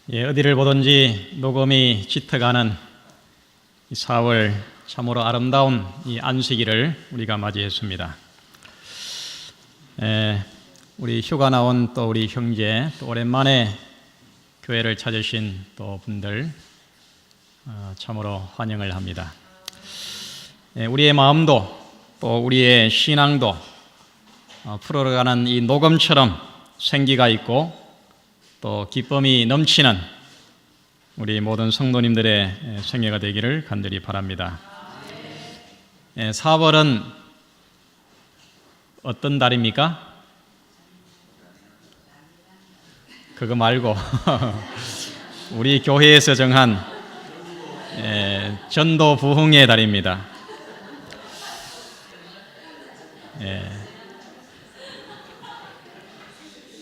어디를 보든지 녹음이 짙어가는 이 4월 참으로 아름다운 이 안식일을 우리가 맞이했습니다. 우리 휴가 나온 또 우리 형제, 또 오랜만에 교회를 찾으신 또 분들 참으로 환영을 합니다. 우리의 마음도 또 우리의 신앙도 풀어가는 이 녹음처럼 생기가 있고 또 기쁨이 넘치는 우리 모든 성도님들의 생애가 되기를 간절히 바랍니다. 4월은 어떤 달입니까? 그거 말고 우리 교회에서 정한 전도 부흥의 달입니다.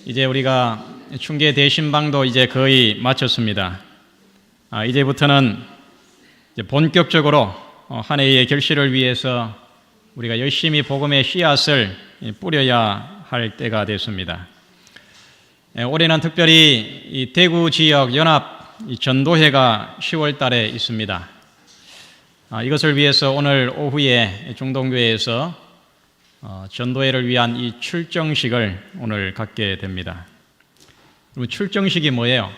이제 우리가 충계 대신방도 이제 거의 마쳤습니다. 이제부터는 이제 본격적으로 한 해의 결실을 위해서 우리가 열심히 복음의 씨앗을 뿌려야 할 때가 됐습니다. 올해는 특별히 이 대구 지역 연합 전도회가 10월 달에 있습니다. 이것을 위해서 오늘 오후에 중동교회에서 전도회를 위한 이 출정식을 오늘 갖게 됩니다. 그럼 출정식이 뭐예요?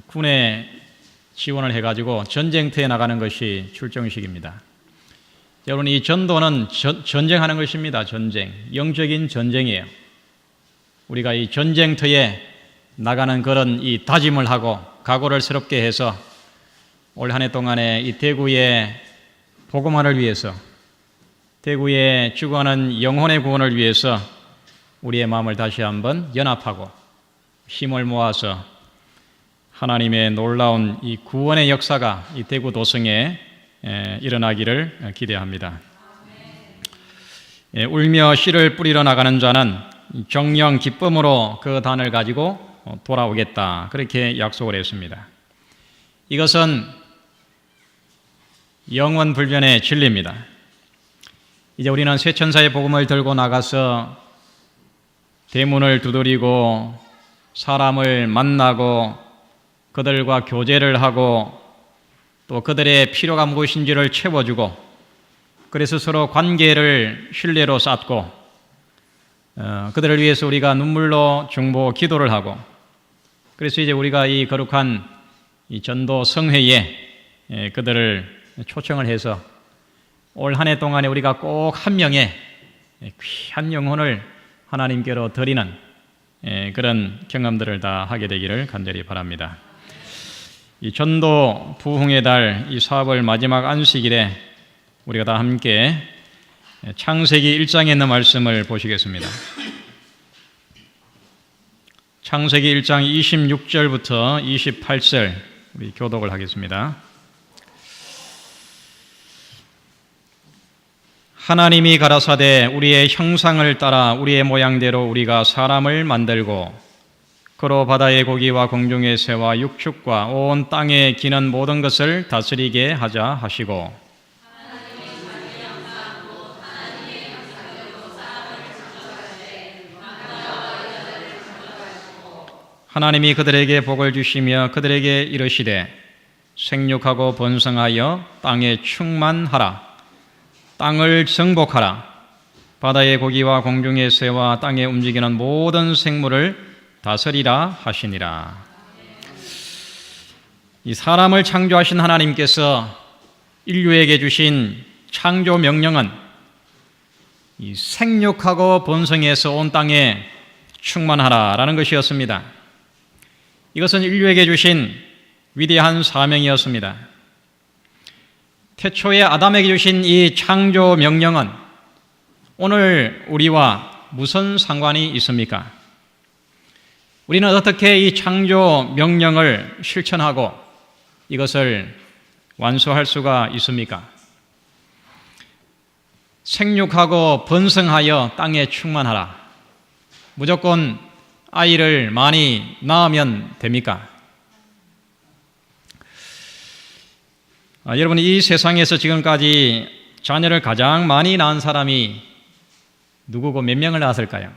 군에 지원을 해가지고 전쟁터에 나가는 것이 출정식입니다. 여러분, 이 전도는 전쟁하는 것입니다. 전쟁, 영적인 전쟁이에요. 우리가 이 전쟁터에 나가는 그런 이 다짐을 하고 각오를 새롭게 해서 올 한 해 동안에 이 대구의 복음화를 위해서, 대구에 죽어가는 영혼의 구원을 위해서 우리의 마음을 다시 한번 연합하고 힘을 모아서 하나님의 놀라운 이 구원의 역사가 이 대구 도성에 일어나기를 기대합니다. 울며 씨를 뿌리러 나가는 자는 정령 기쁨으로 그 단을 가지고 돌아오겠다, 그렇게 약속을 했습니다. 이것은 영원 불변의 진리입니다. 이제 우리는 쇠천사의 복음을 들고 나가서 대문을 두드리고 사람을 만나고 그들과 교제를 하고 또 그들의 필요가 무엇인지를 채워주고, 그래서 서로 관계를 신뢰로 쌓고 그들을 위해서 우리가 눈물로 중보 기도를 하고, 그래서 이제 우리가 이 거룩한 이 전도 성회에 그들을 초청을 해서 올 한 해 동안에 우리가 꼭 한 명의 귀한 영혼을 하나님께로 드리는 그런 경험들을 다 하게 되기를 간절히 바랍니다. 이 전도 부흥의 달, 이 4월 마지막 안식일에 우리가 다 함께 창세기 1장에 있는 말씀을 보시겠습니다. 창세기 1장 26절부터 28절 우리 교독을 하겠습니다. 하나님이 가라사대 우리의 형상을 따라 우리의 모양대로 우리가 사람을 만들고 그로 바다의 고기와 공중의 새와 육축과 온 땅에 기는 모든 것을 다스리게 하자 하시고, 하나님이 그들에게 복을 주시며 그들에게 이르시되 생육하고 번성하여 땅에 충만하라. 땅을 정복하라. 바다의 고기와 공중의 새와 땅에 움직이는 모든 생물을 다스리라 하시니라. 이 사람을 창조하신 하나님께서 인류에게 주신 창조 명령은 이 생육하고 번성해서 온 땅에 충만하라라는 것이었습니다. 이것은 인류에게 주신 위대한 사명이었습니다. 태초에 아담에게 주신 이 창조 명령은 오늘 우리와 무슨 상관이 있습니까? 우리는 어떻게 이 창조 명령을 실천하고 이것을 완수할 수가 있습니까? 생육하고 번성하여 땅에 충만하라. 무조건 아이를 많이 낳으면 됩니까? 여러분, 이 세상에서 지금까지 자녀를 가장 많이 낳은 사람이 누구고 몇 명을 낳았을까요?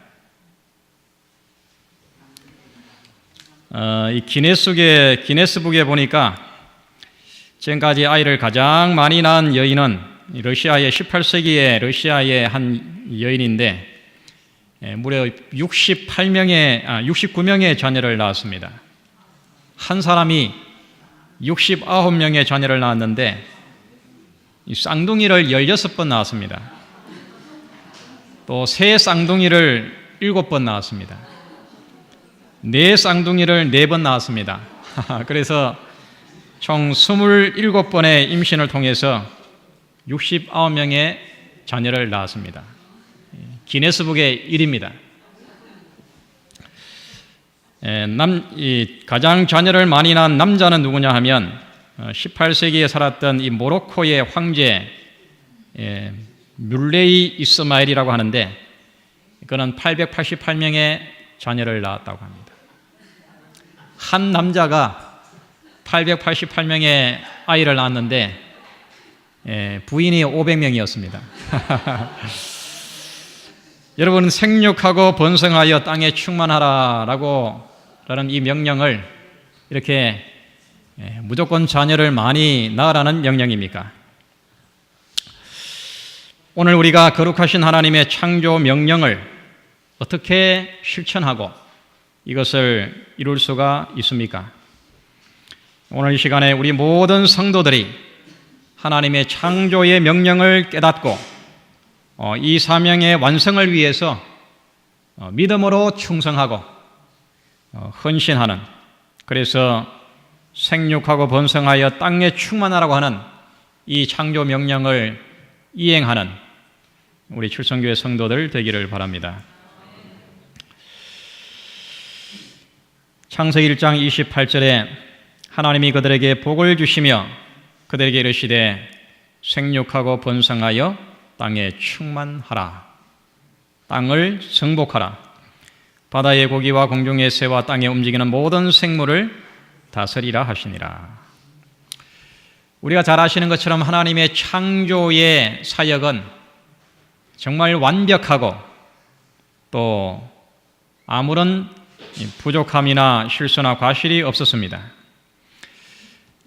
이 기네스북에 보니까 지금까지 아이를 가장 많이 낳은 여인은 러시아의 18세기의 러시아의 한 여인인데 무려 69명의 자녀를 낳았습니다. 한 사람이 69명의 자녀를 낳았는데 이 쌍둥이를 16번 낳았습니다. 또 새 쌍둥이를 7번 낳았습니다. 네 쌍둥이를 4번 낳았습니다. 그래서 총 27번의 임신을 통해서 69명의 자녀를 낳았습니다. 기네스북의 일입니다. 가장 자녀를 많이 낳은 남자는 누구냐 하면 18세기에 살았던 이 모로코의 황제 뮬레이 이스마일이라고 하는데 그는 888명의 자녀를 낳았다고 합니다. 한 남자가 888명의 아이를 낳았는데 부인이 500명이었습니다. 여러분, 생육하고 번성하여 땅에 충만하라라고 라는 이 명령을 이렇게 무조건 자녀를 많이 낳으라는 명령입니까? 오늘 우리가 거룩하신 하나님의 창조 명령을 어떻게 실천하고 이것을 이룰 수가 있습니까? 오늘 이 시간에 우리 모든 성도들이 하나님의 창조의 명령을 깨닫고 이 사명의 완성을 위해서 믿음으로 충성하고 헌신하는, 그래서 생육하고 번성하여 땅에 충만하라고 하는 이 창조 명령을 이행하는 우리 출성교회 성도들 되기를 바랍니다. 창세기 1장 28절에 하나님이 그들에게 복을 주시며 그들에게 이르시되 생육하고 번성하여 땅에 충만하라. 땅을 정복하라. 바다의 고기와 공중의 새와 땅에 움직이는 모든 생물을 다스리라 하시니라. 우리가 잘 아시는 것처럼 하나님의 창조의 사역은 정말 완벽하고 또 아무런 부족함이나 실수나 과실이 없었습니다.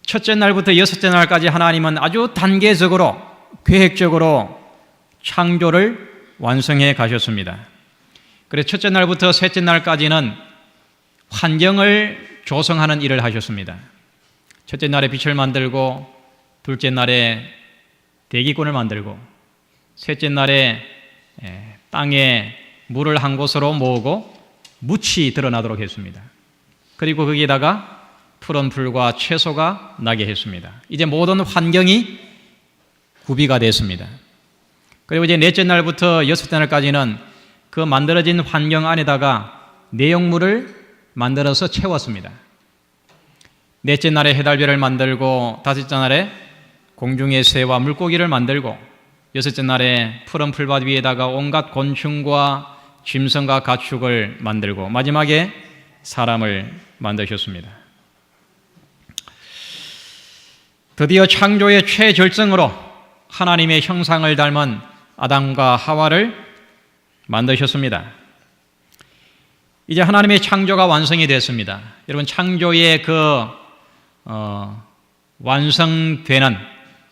첫째 날부터 여섯째 날까지 하나님은 아주 단계적으로 계획적으로 창조를 완성해 가셨습니다. 그래서 첫째 날부터 셋째 날까지는 환경을 조성하는 일을 하셨습니다. 첫째 날에 빛을 만들고, 둘째 날에 대기권을 만들고, 셋째 날에 땅에 물을 한 곳으로 모으고 묻이 드러나도록 했습니다. 그리고 거기에다가 푸른 풀과 채소가 나게 했습니다. 이제 모든 환경이 구비가 됐습니다. 그리고 이제 넷째 날부터 여섯째 날까지는 그 만들어진 환경 안에다가 내용물을 만들어서 채웠습니다. 넷째 날에 해달별을 만들고, 다섯째 날에 공중의 새와 물고기를 만들고, 여섯째 날에 푸른 풀밭 위에다가 온갖 곤충과 짐승과 가축을 만들고, 마지막에 사람을 만드셨습니다. 드디어 창조의 최절정으로 하나님의 형상을 닮은 아담과 하와를 만드셨습니다. 이제 하나님의 창조가 완성이 됐습니다. 여러분, 창조의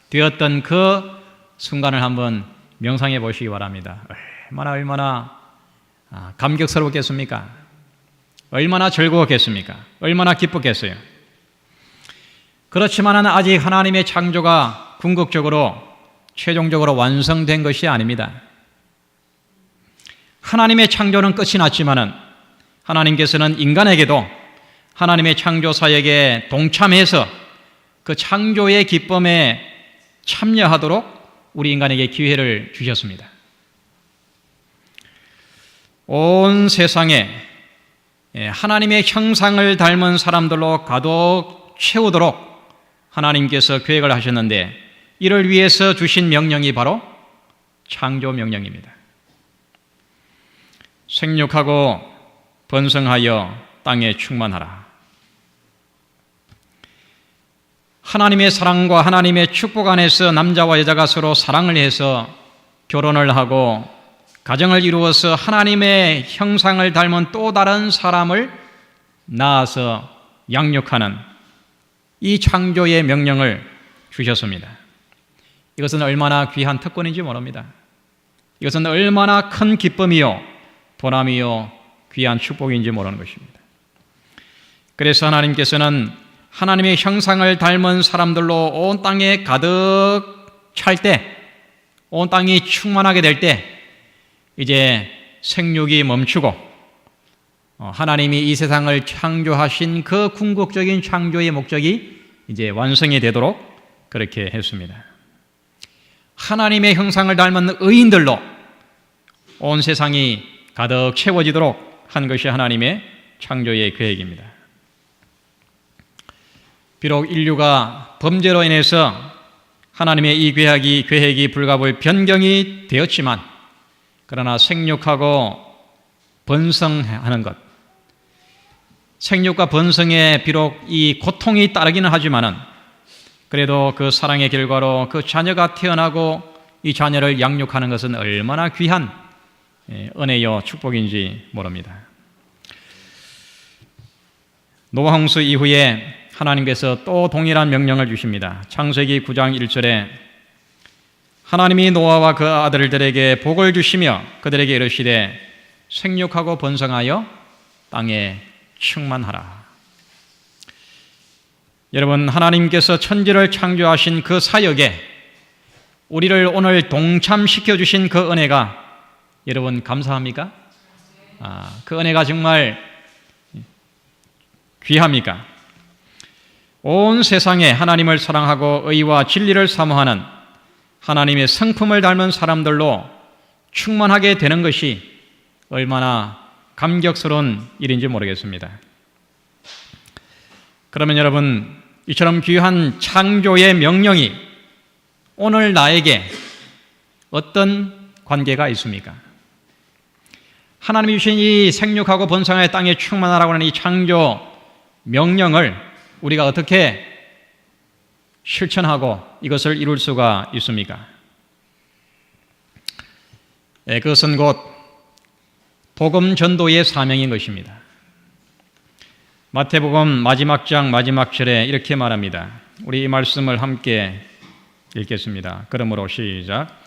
되었던 그 순간을 한번 명상해 보시기 바랍니다. 얼마나 감격스럽겠습니까? 얼마나 즐거웠겠습니까? 얼마나 기뻤겠어요? 그렇지만 아직 하나님의 창조가 궁극적으로 최종적으로 완성된 것이 아닙니다. 하나님의 창조는 끝이 났지만은 하나님께서는 인간에게도 하나님의 창조 사역에 동참해서 그 창조의 기쁨에 참여하도록 우리 인간에게 기회를 주셨습니다. 온 세상에 하나님의 형상을 닮은 사람들로 가득 채우도록 하나님께서 계획을 하셨는데, 이를 위해서 주신 명령이 바로 창조 명령입니다. 생육하고 번성하여 땅에 충만하라. 하나님의 사랑과 하나님의 축복 안에서 남자와 여자가 서로 사랑을 해서 결혼을 하고 가정을 이루어서 하나님의 형상을 닮은 또 다른 사람을 낳아서 양육하는 이 창조의 명령을 주셨습니다. 이것은 얼마나 귀한 특권인지 모릅니다. 이것은 얼마나 큰 기쁨이요, 보람이요, 귀한 축복인지 모르는 것입니다. 그래서 하나님께서는 하나님의 형상을 닮은 사람들로 온 땅에 가득 찰 때, 온 땅이 충만하게 될 때 이제 생육이 멈추고 하나님이 이 세상을 창조하신 그 궁극적인 창조의 목적이 이제 완성이 되도록 그렇게 했습니다. 하나님의 형상을 닮은 의인들로 온 세상이 가득 채워지도록 한 것이 하나님의 창조의 계획입니다. 비록 인류가 범죄로 인해서 하나님의 이 계획이 불가불 변경이 되었지만, 그러나 생육하고 번성하는 것, 생육과 번성에 비록 이 고통이 따르기는 하지만은 그래도 그 사랑의 결과로 그 자녀가 태어나고 이 자녀를 양육하는 것은 얼마나 귀한 은혜요 축복인지 모릅니다. 노아 홍수 이후에 하나님께서 또 동일한 명령을 주십니다. 창세기 9장 1절에 하나님이 노아와 그 아들들에게 복을 주시며 그들에게 이르시되 생육하고 번성하여 땅에 충만하라. 여러분, 하나님께서 천지를 창조하신 그 사역에 우리를 오늘 동참시켜 주신 그 은혜가 여러분 감사합니까? 그 은혜가 정말 귀합니까? 온 세상에 하나님을 사랑하고 의와 진리를 사모하는 하나님의 성품을 닮은 사람들로 충만하게 되는 것이 얼마나 감격스러운 일인지 모르겠습니다. 그러면 여러분, 이처럼 귀한 창조의 명령이 오늘 나에게 어떤 관계가 있습니까? 하나님이 주신 이 생육하고 번성하여 땅에 충만하라고 하는 이 창조 명령을 우리가 어떻게 실천하고 이것을 이룰 수가 있습니까? 그것은 곧 복음 전도의 사명인 것입니다. 마태복음 마지막 장 마지막 절에 이렇게 말합니다. 우리 이 말씀을 함께 읽겠습니다. 그러므로 시작.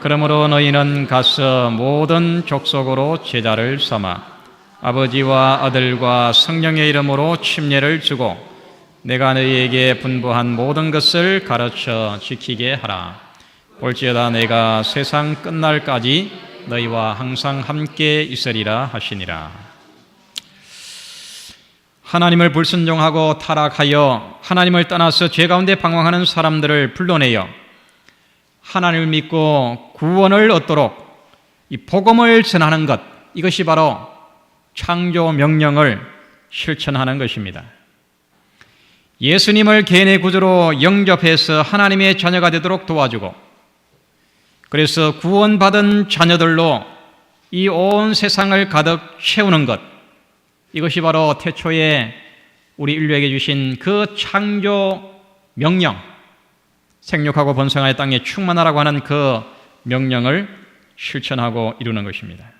그러므로 너희는 가서 모든 족속으로 제자를 삼아 아버지와 아들과 성령의 이름으로 침례를 주고 내가 너희에게 분부한 모든 것을 가르쳐 지키게 하라. 볼지어다 내가 세상 끝날까지 너희와 항상 함께 있으리라 하시니라. 하나님을 불순종하고 타락하여 하나님을 떠나서 죄 가운데 방황하는 사람들을 불러내어 하나님을 믿고 구원을 얻도록 이 복음을 전하는 것, 이것이 바로 창조 명령을 실천하는 것입니다. 예수님을 개인의 구주로 영접해서 하나님의 자녀가 되도록 도와주고, 그래서 구원받은 자녀들로 이 온 세상을 가득 채우는 것, 이것이 바로 태초에 우리 인류에게 주신 그 창조 명령, 생육하고 번성하여 땅에 충만하라고 하는 그 명령을 실천하고 이루는 것입니다.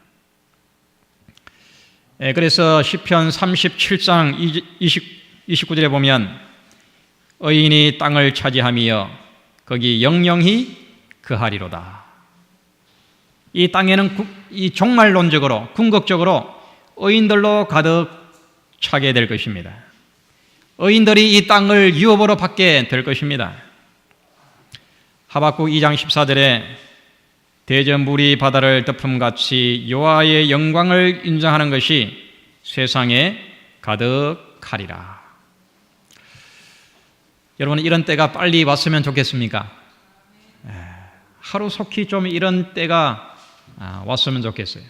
그래서 시편 37장 29절에 보면 의인이 땅을 차지하며 거기 영영히 거하리로다. 이 땅에는 이 종말론적으로 궁극적으로 의인들로 가득 차게 될 것입니다. 의인들이 이 땅을 유업으로 받게 될 것입니다. 하박국 2장 14절에 대저물이 바다를 덮음같이 여호와의 영광을 인정하는 것이 세상에 가득하리라. 여러분, 이런 때가 빨리 왔으면 좋겠습니까? 하루속히 좀 이런 때가 왔으면 좋겠어요.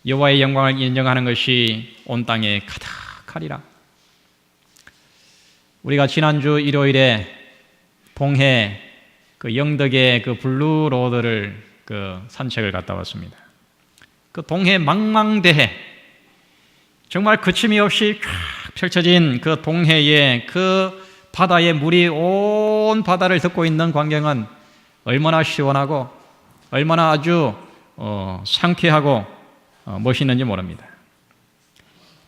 여호와의 영광을 인정하는 것이 온 땅에 가득하리라. 우리가 지난주 일요일에 동해 그 영덕의 그 블루로드를 그 산책을 갔다 왔습니다. 그 동해 망망대해, 정말 그침이 없이 쫙 펼쳐진 그 동해의 그 바다의 물이 온 바다를 덮고 있는 광경은 얼마나 시원하고 얼마나 아주 상쾌하고 멋있는지 모릅니다.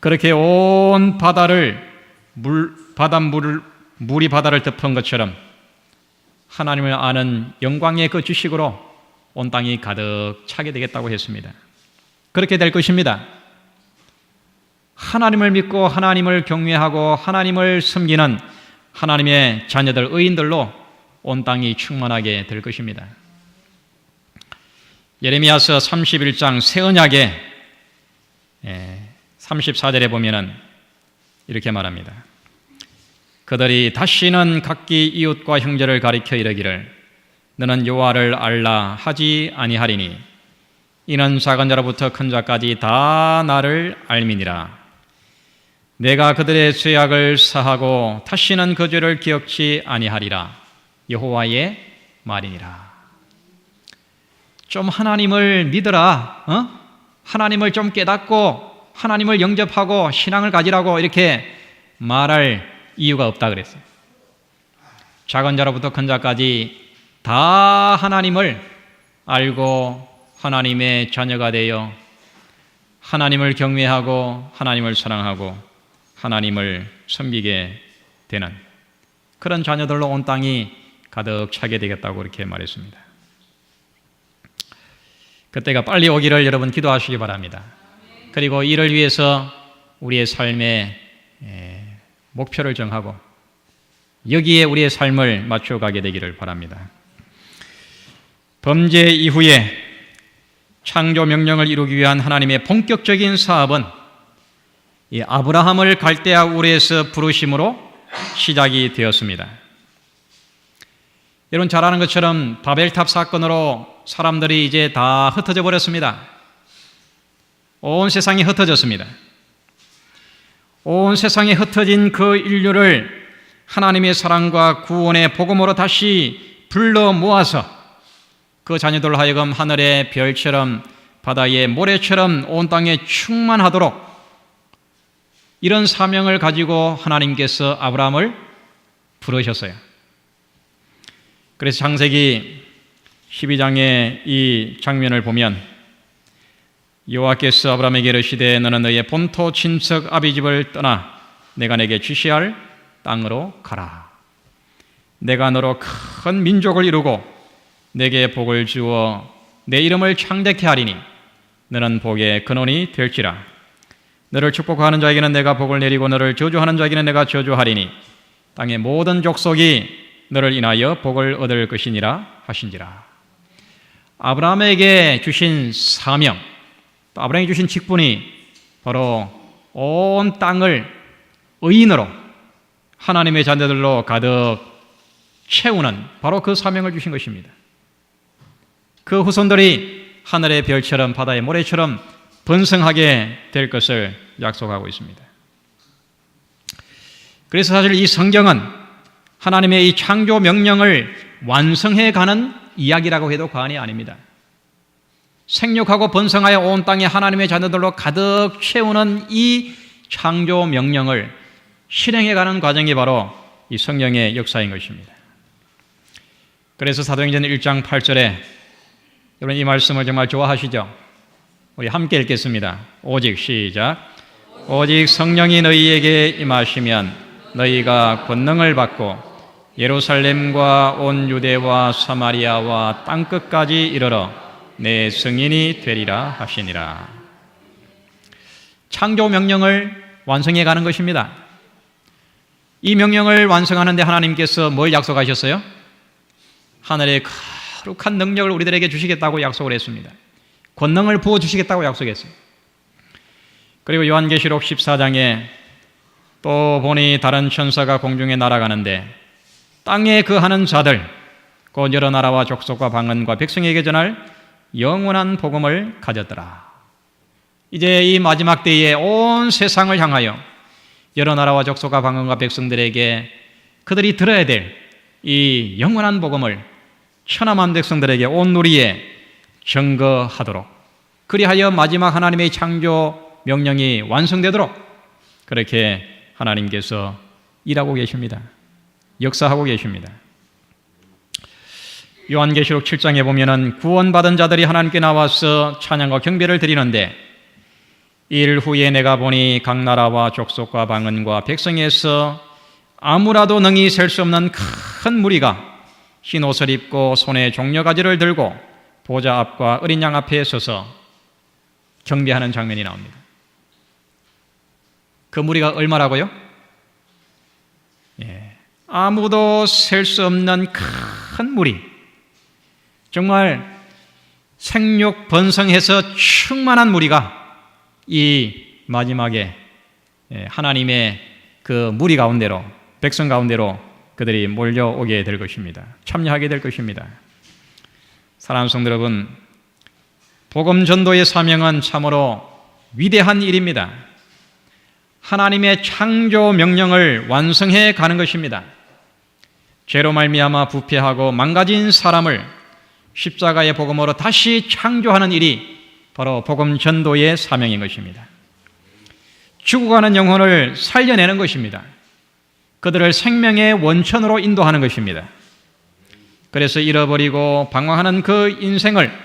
그렇게 온 바다를 물이 바다를 덮은 것처럼 하나님을 아는 영광의 그 지식으로 온 땅이 가득 차게 되겠다고 했습니다. 그렇게 될 것입니다. 하나님을 믿고 하나님을 경외하고 하나님을 섬기는 하나님의 자녀들, 의인들로 온 땅이 충만하게 될 것입니다. 예레미야서 31장 새 언약의 34절에 보면은 이렇게 말합니다. 그들이 다시는 각기 이웃과 형제를 가리켜 이르기를 너는 여호와를 알라 하지 아니하리니 이는 작은 자로부터 큰 자까지 다 나를 알미니라. 내가 그들의 죄악을 사하고 다시는 그 죄를 기억지 아니하리라. 여호와의 말이니라. 좀 하나님을 믿어라. 하나님을 좀 깨닫고 하나님을 영접하고 신앙을 가지라고 이렇게 말할 이유가 없다 그랬어요. 작은 자로부터 큰 자까지 다 하나님을 알고 하나님의 자녀가 되어 하나님을 경외하고 하나님을 사랑하고 하나님을 섬기게 되는 그런 자녀들로 온 땅이 가득 차게 되겠다고 이렇게 말했습니다. 그때가 빨리 오기를 여러분 기도하시기 바랍니다. 그리고 이를 위해서 우리의 삶의 목표를 정하고 여기에 우리의 삶을 맞춰가게 되기를 바랍니다. 범죄 이후에 창조 명령을 이루기 위한 하나님의 본격적인 사업은 이 아브라함을 갈대아 우르에서 부르심으로 시작이 되었습니다. 여러분 잘 아는 것처럼 바벨탑 사건으로 사람들이 이제 다 흩어져 버렸습니다. 온 세상이 흩어졌습니다. 온 세상에 흩어진 그 인류를 하나님의 사랑과 구원의 복음으로 다시 불러 모아서 그 자녀들로 하여금 하늘의 별처럼 바다의 모래처럼 온 땅에 충만하도록 이런 사명을 가지고 하나님께서 아브라함을 부르셨어요. 그래서 창세기 12장의 이 장면을 보면 여호와께서 아브라함에게 이르시되 너는 너의 본토 친척 아비 집을 떠나 내가 내게 지시할 땅으로 가라. 내가 너로 큰 민족을 이루고 내게 복을 주어 내 이름을 창대케 하리니 너는 복의 근원이 될지라. 너를 축복하는 자에게는 내가 복을 내리고 너를 저주하는 자에게는 내가 저주하리니 땅의 모든 족속이 너를 인하여 복을 얻을 것이니라 하신지라. 아브라함에게 주신 사명, 또 아브라함에게 주신 직분이 바로 온 땅을 의인으로 하나님의 자녀들로 가득 채우는 바로 그 사명을 주신 것입니다. 그 후손들이 하늘의 별처럼 바다의 모래처럼 번성하게 될 것을 약속하고 있습니다. 그래서 사실 이 성경은 하나님의 이 창조 명령을 완성해 가는 이야기라고 해도 과언이 아닙니다. 생육하고 번성하여 온 땅에 하나님의 자녀들로 가득 채우는 이 창조 명령을 실행해 가는 과정이 바로 이 성령의 역사인 것입니다. 그래서 사도행전 1장 8절에 여러분 이 말씀을 정말 좋아하시죠? 우리 함께 읽겠습니다. 오직 시작. 오직 성령이 너희에게 임하시면 너희가 권능을 받고 예루살렘과 온 유대와 사마리아와 땅끝까지 이르러 내 증인이 되리라 하시니라. 창조 명령을 완성해 가는 것입니다. 이 명령을 완성하는 데 하나님께서 뭘 약속하셨어요? 하늘의 거룩한 능력을 우리들에게 주시겠다고 약속을 했습니다. 권능을 부어주시겠다고 약속했어요. 그리고 요한계시록 14장에 또 보니 다른 천사가 공중에 날아가는데 땅에 거하는 자들 곧 여러 나라와 족속과 방언과 백성에게 전할 영원한 복음을 가졌더라. 이제 이 마지막 때에 온 세상을 향하여 여러 나라와 족속과 방언과 백성들에게 그들이 들어야 될 이 영원한 복음을 천하만 백성들에게 온 누리에 증거하도록, 그리하여 마지막 하나님의 창조 명령이 완성되도록 그렇게 하나님께서 일하고 계십니다. 역사하고 계십니다. 요한계시록 7장에 보면은 구원받은 자들이 하나님께 나와서 찬양과 경배를 드리는데 일 후에 내가 보니 각 나라와 족속과 방언과 백성에서 아무라도 능히 셀 수 없는 큰 무리가 흰 옷을 입고 손에 종려가지를 들고 보좌 앞과 어린 양 앞에 서서 경배하는 장면이 나옵니다. 그 무리가 얼마라고요? 아무도 셀 수 없는 큰 무리, 정말 생육 번성해서 충만한 무리가 이 마지막에 하나님의 그 무리 가운데로, 백성 가운데로 그들이 몰려오게 될 것입니다. 참여하게 될 것입니다. 사랑하는 성도 여러분, 복음 전도의 사명은 참으로 위대한 일입니다. 하나님의 창조 명령을 완성해 가는 것입니다. 죄로 말미암아 부패하고 망가진 사람을 십자가의 복음으로 다시 창조하는 일이 바로 복음 전도의 사명인 것입니다. 죽어가는 영혼을 살려내는 것입니다. 그들을 생명의 원천으로 인도하는 것입니다. 그래서 잃어버리고 방황하는 그 인생을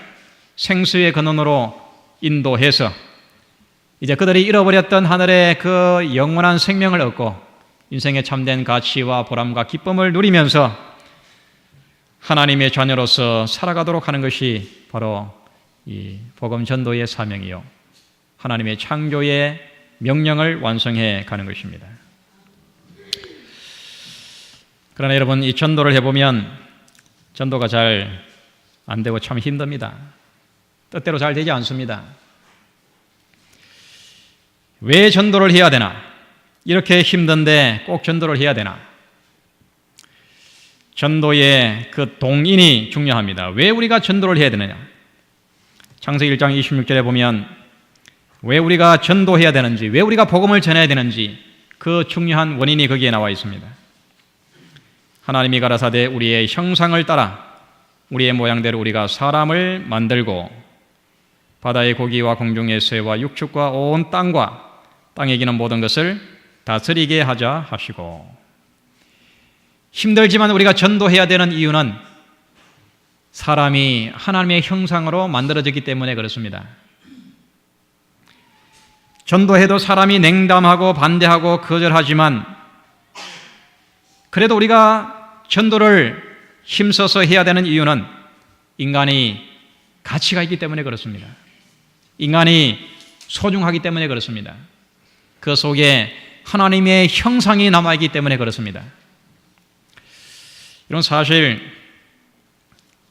생수의 근원으로 인도해서 이제 그들이 잃어버렸던 하늘의 그 영원한 생명을 얻고 인생의 참된 가치와 보람과 기쁨을 누리면서 하나님의 자녀로서 살아가도록 하는 것이 바로 이 복음 전도의 사명이요, 하나님의 창조의 명령을 완성해 가는 것입니다. 그러나 여러분, 이 전도를 해보면 전도가 잘 안 되고 참 힘듭니다. 뜻대로 잘 되지 않습니다. 왜 전도를 해야 되나? 이렇게 힘든데 꼭 전도를 해야 되나? 전도의 그 동인이 중요합니다. 왜 우리가 전도를 해야 되느냐? 창세기 1장 26절에 보면 왜 우리가 전도해야 되는지, 왜 우리가 복음을 전해야 되는지 그 중요한 원인이 거기에 나와 있습니다. 하나님이 가라사대 우리의 형상을 따라 우리의 모양대로 우리가 사람을 만들고 바다의 고기와 공중의 새와 육축과 온 땅과 땅에 기는 모든 것을 다스리게 하자 하시고, 힘들지만 우리가 전도해야 되는 이유는 사람이 하나님의 형상으로 만들어졌기 때문에 그렇습니다. 전도해도 사람이 냉담하고 반대하고 거절하지만 그래도 우리가 전도를 힘써서 해야 되는 이유는 인간이 가치가 있기 때문에 그렇습니다. 인간이 소중하기 때문에 그렇습니다. 그 속에 하나님의 형상이 남아있기 때문에 그렇습니다. 이런 사실,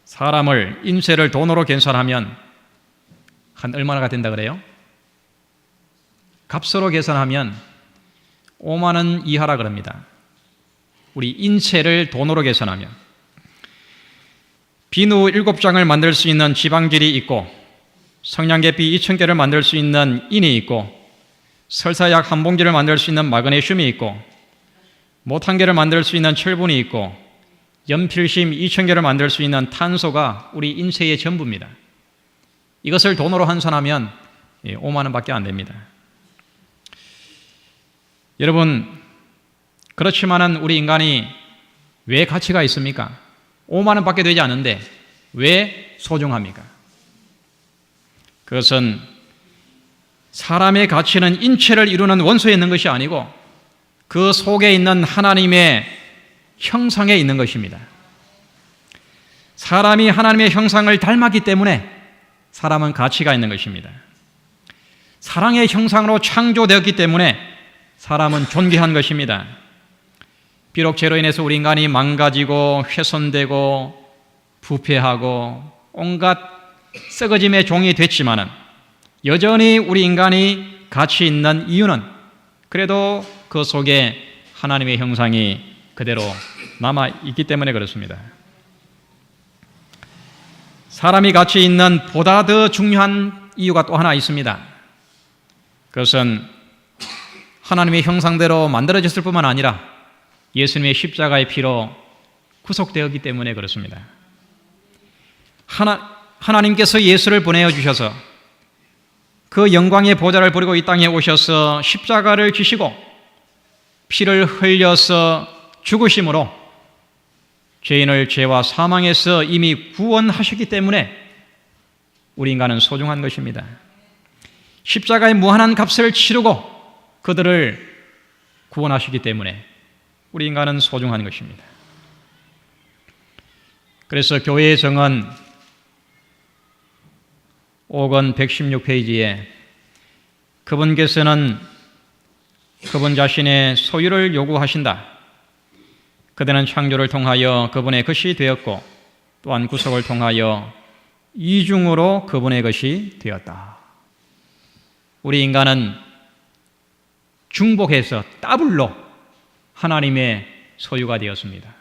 사람을, 인쇄를 돈으로 계산하면 한 얼마나 된다 그래요? 값으로 계산하면 5만 원 이하라 그럽니다. 우리 인체를 돈으로 계산하면 비누 7장을 만들 수 있는 지방질이 있고 성냥개비 2,000개를 만들 수 있는 인이 있고 설사약 한 봉지를 만들 수 있는 마그네슘이 있고 못 한 개를 만들 수 있는 철분이 있고 연필심 2,000개를 만들 수 있는 탄소가 우리 인체의 전부입니다. 이것을 돈으로 환산하면 5만 원밖에 안 됩니다. 여러분, 그렇지만은 우리 인간이 왜 가치가 있습니까? 5만 원밖에 되지 않는데 왜 소중합니까? 그것은 사람의 가치는 인체를 이루는 원소에 있는 것이 아니고 그 속에 있는 하나님의 형상에 있는 것입니다. 사람이 하나님의 형상을 닮았기 때문에 사람은 가치가 있는 것입니다. 사랑의 형상으로 창조되었기 때문에 사람은 존귀한 것입니다. 비록 죄로 인해서 우리 인간이 망가지고 훼손되고 부패하고 온갖 썩어짐의 종이 됐지만은 여전히 우리 인간이 가치 있는 이유는 그래도 그 속에 하나님의 형상이 그대로 남아있기 때문에 그렇습니다. 사람이 가치 있는 보다 더 중요한 이유가 또 하나 있습니다. 그것은 하나님의 형상대로 만들어졌을 뿐만 아니라 예수님의 십자가의 피로 구속되었기 때문에 그렇습니다. 하나님께서 예수를 보내주셔서 그 영광의 보좌를 버리고 이 땅에 오셔서 십자가를 지시고 피를 흘려서 죽으심으로 죄인을 죄와 사망에서 이미 구원하셨기 때문에 우리 인간은 소중한 것입니다. 십자가의 무한한 값을 치르고 그들을 구원하시기 때문에 우리 인간은 소중한 것입니다. 그래서 교회의 정은 5권 116페이지에 그분께서는 그분 자신의 소유를 요구하신다. 그대는 창조를 통하여 그분의 것이 되었고 또한 구속을 통하여 이중으로 그분의 것이 되었다. 우리 인간은 중복해서 더블로 하나님의 소유가 되었습니다.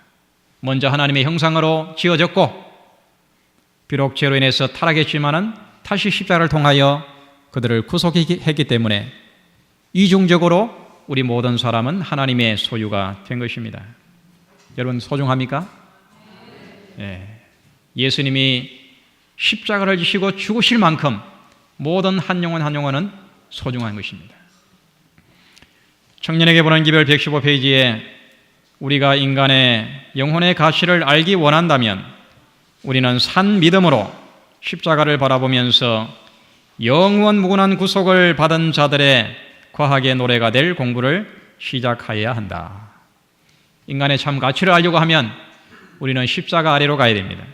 먼저 하나님의 형상으로 지어졌고 비록 죄로 인해서 타락했지만은 다시 십자가를 통하여 그들을 구속했기 때문에 이중적으로 우리 모든 사람은 하나님의 소유가 된 것입니다. 여러분 소중합니까? 네. 예수님이 십자가를 지시고 죽으실 만큼 모든 한 영혼 한 영혼은 소중한 것입니다. 청년에게 보낸 기별 115페이지에 우리가 인간의 영혼의 가치를 알기 원한다면 우리는 산 믿음으로 십자가를 바라보면서 영원 무궁한 구속을 받은 자들의 과학의 노래가 될 공부를 시작해야 한다. 인간의 참 가치를 알려고 하면 우리는 십자가 아래로 가야 됩니다.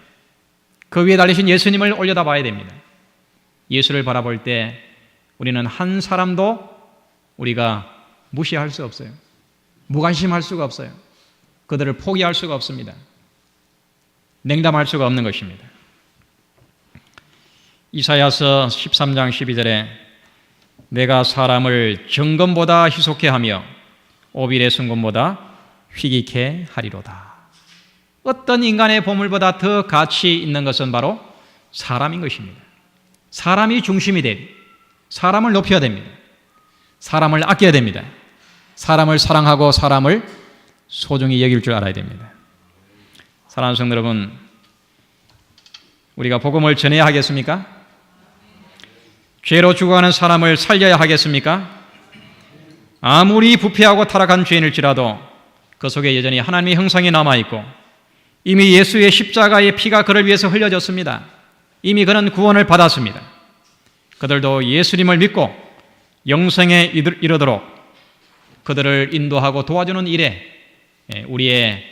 그 위에 달리신 예수님을 올려다봐야 됩니다. 예수를 바라볼 때 우리는 한 사람도 우리가 무시할 수 없어요. 무관심할 수가 없어요. 그들을 포기할 수가 없습니다. 냉담할 수가 없는 것입니다. 이사야서 13장 12절에 내가 사람을 정금보다 희속해 하며 오빌의 순금보다 희귀케 하리로다. 어떤 인간의 보물보다 더 가치 있는 것은 바로 사람인 것입니다. 사람이 중심이 돼요. 사람을 높여야 됩니다. 사람을 아껴야 됩니다. 사람을 사랑하고 사람을 소중히 여길 줄 알아야 됩니다. 사랑하는 성도 여러분, 우리가 복음을 전해야 하겠습니까? 죄로 죽어가는 사람을 살려야 하겠습니까? 아무리 부패하고 타락한 죄인일지라도 그 속에 여전히 하나님의 형상이 남아있고 이미 예수의 십자가의 피가 그를 위해서 흘려졌습니다. 이미 그는 구원을 받았습니다. 그들도 예수님을 믿고 영생에 이르도록 그들을 인도하고 도와주는 일에 우리의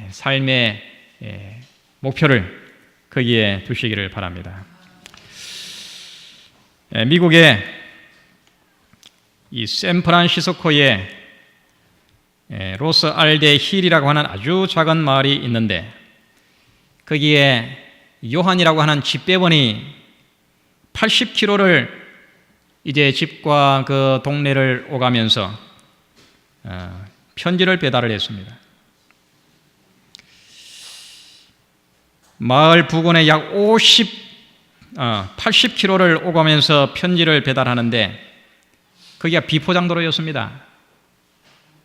삶의 목표를 거기에 두시기를 바랍니다. 미국의 이 샌프란시스코에 로스 알데 힐이라고 하는 아주 작은 마을이 있는데 거기에 요한이라고 하는 집배원이 80km를 이제 집과 그 동네를 오가면서 편지를 배달을 했습니다. 마을 부근에 약 80km를 오가면서 편지를 배달하는데 거기가 비포장도로였습니다.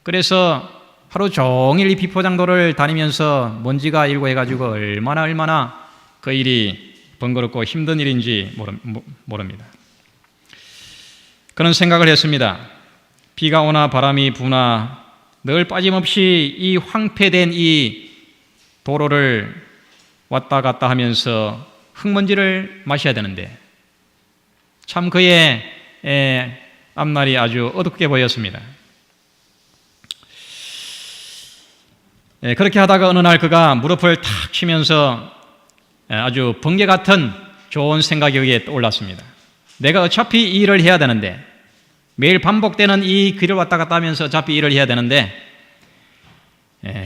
그래서 하루 종일 이 비포장도를 다니면서 먼지가 일고 해가지고 얼마나 그 일이 번거롭고 힘든 일인지 모릅니다. 그런 생각을 했습니다. 비가 오나 바람이 부나 늘 빠짐없이 이 황폐된 이 도로를 왔다 갔다 하면서 흙먼지를 마셔야 되는데 참 그의 앞날이 아주 어둡게 보였습니다. 그렇게 하다가 어느 날 그가 무릎을 탁 치면서 아주 번개 같은 좋은 생각이 그에게 떠올랐습니다. 내가 어차피 이 일을 해야 되는데 매일 반복되는 이 길을 왔다 갔다 하면서 어차피 일을 해야 되는데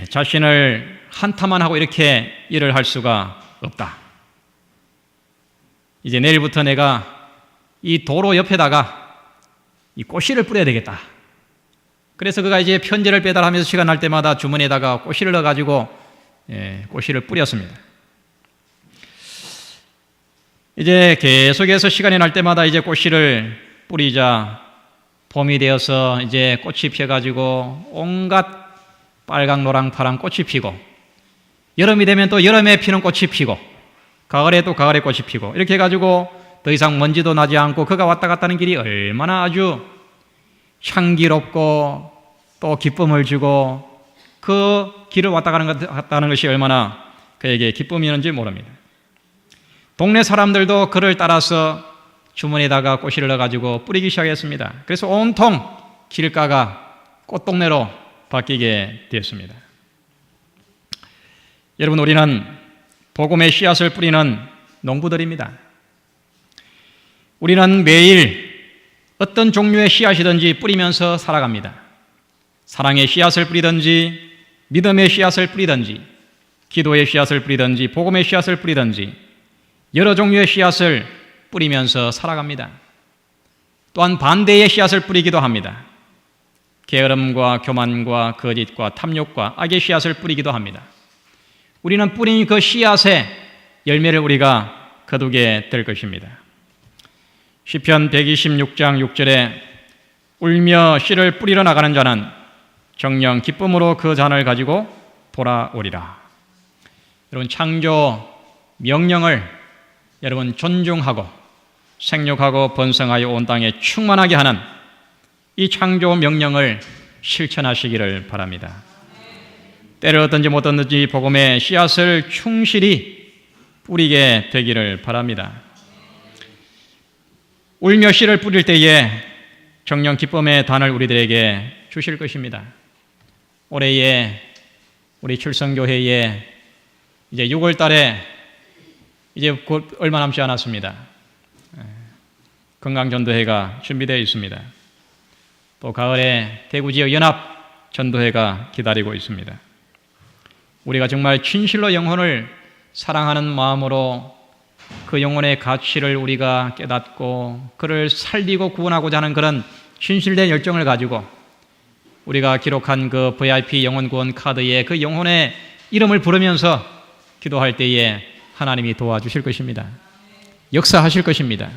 자신을 한탄만 하고 이렇게 일을 할 수가 없다. 이제 내일부터 내가 이 도로 옆에다가 이 꽃씨를 뿌려야 되겠다. 그래서 그가 이제 편지를 배달하면서 시간 날 때마다 주머니에다가 꽃씨를 넣어가지고 꽃씨를 뿌렸습니다. 이제 계속해서 시간이 날 때마다 이제 꽃씨를 뿌리자 봄이 되어서 이제 꽃이 피어가지고 온갖 빨강, 노랑, 파랑 꽃이 피고 여름이 되면 또 여름에 피는 꽃이 피고 가을에 또 가을에 꽃이 피고 이렇게 해가지고 더 이상 먼지도 나지 않고 그가 왔다 갔다 하는 길이 얼마나 아주 향기롭고 또 기쁨을 주고 그 길을 왔다 갔다 하는 것이 얼마나 그에게 기쁨이었는지 모릅니다. 동네 사람들도 그를 따라서 주머니에다가 꽃을 넣어가지고 뿌리기 시작했습니다. 그래서 온통 길가가 꽃동네로 바뀌게 되었습니다. 여러분, 우리는 복음의 씨앗을 뿌리는 농부들입니다. 우리는 매일 어떤 종류의 씨앗이든지 뿌리면서 살아갑니다. 사랑의 씨앗을 뿌리든지, 믿음의 씨앗을 뿌리든지, 기도의 씨앗을 뿌리든지, 복음의 씨앗을 뿌리든지 여러 종류의 씨앗을 뿌리면서 살아갑니다. 또한 반대의 씨앗을 뿌리기도 합니다. 게으름과 교만과 거짓과 탐욕과 악의 씨앗을 뿌리기도 합니다. 우리는 뿌린 그 씨앗의 열매를 우리가 거두게 될 것입니다. 시편 126장 6절에 울며 씨를 뿌리러 나가는 자는 정녕 기쁨으로 그 잔을 가지고 돌아오리라. 여러분, 창조 명령을 여러분 존중하고 생육하고 번성하여 온 땅에 충만하게 하는 이 창조 명령을 실천하시기를 바랍니다. 때를 얻든지 못 얻든지 복음의 씨앗을 충실히 뿌리게 되기를 바랍니다. 울며 씨를 뿌릴 때에 정녕 기쁨의 단을 우리들에게 주실 것입니다. 올해에 우리 출성교회에 이제 6월 달에 이제 곧 얼마 남지 않았습니다. 건강전도회가 준비되어 있습니다. 또 가을에 대구지역 연합 전도회가 기다리고 있습니다. 우리가 정말 진실로 영혼을 사랑하는 마음으로 그 영혼의 가치를 우리가 깨닫고 그를 살리고 구원하고자 하는 그런 진실된 열정을 가지고 우리가 기록한 그 VIP 영혼 구원 카드에 그 영혼의 이름을 부르면서 기도할 때에 하나님이 도와주실 것입니다. 역사하실 것입니다.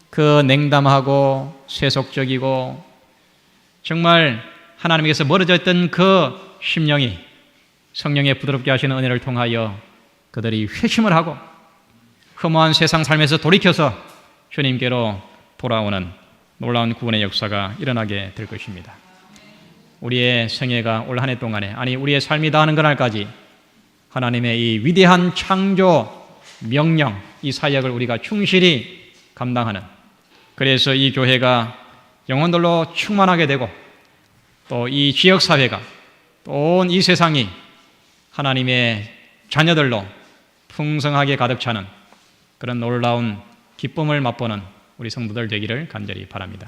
그 냉담하고 세속적이고 정말 하나님께서 멀어져 있던 그 심령이 성령의 부드럽게 하시는 은혜를 통하여 그들이 회심을 하고 흠오한 세상 삶에서 돌이켜서 주님께로 돌아오는 놀라운 구원의 역사가 일어나게 될 것입니다. 우리의 생애가 올 한 해 동안에, 아니 우리의 삶이 다하는 그날까지 하나님의 이 위대한 창조 명령, 이 사역을 우리가 충실히 감당하는, 그래서 이 교회가 영혼들로 충만하게 되고 또 이 지역사회가 또 온 이 세상이 하나님의 자녀들로 풍성하게 가득 차는 그런 놀라운 기쁨을 맛보는 우리 성도들 되기를 간절히 바랍니다.